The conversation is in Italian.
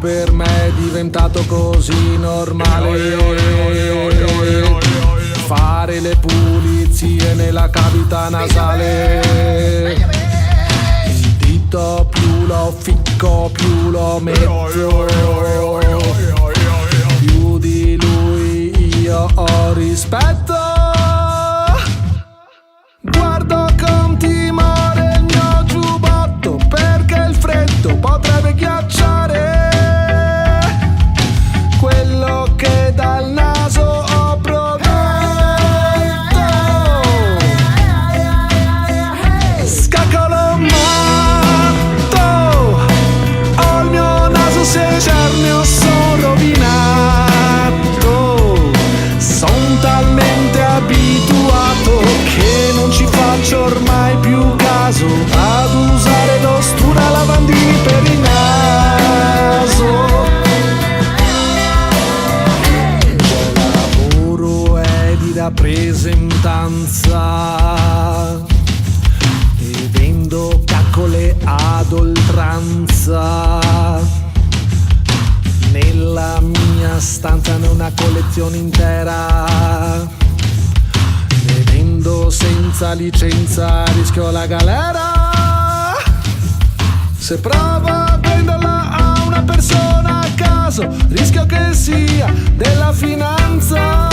per me è diventato così normale fare le pulizie nella cavità nasale. Il dito più lo ficco, più lo metto, più di lui io ho rispetto. Guardo con timore il mio giubbotto perché il freddo potrebbe ghiacciare quello che dal naso ho prodotto. Scaccolo matto, ho il mio naso secernio, sono rovinato. Son talmente abituato che non ci faccio ormai più caso ad usare l'ostura lavandini per il naso. Il lavoro è di rappresentanza e vendo caccole ad oltranza. Nella mia stanza n'è una collezione intera. Ne vendo senza licenza, rischio la galera. Se provo a venderla a una persona a caso, rischio che sia della finanza.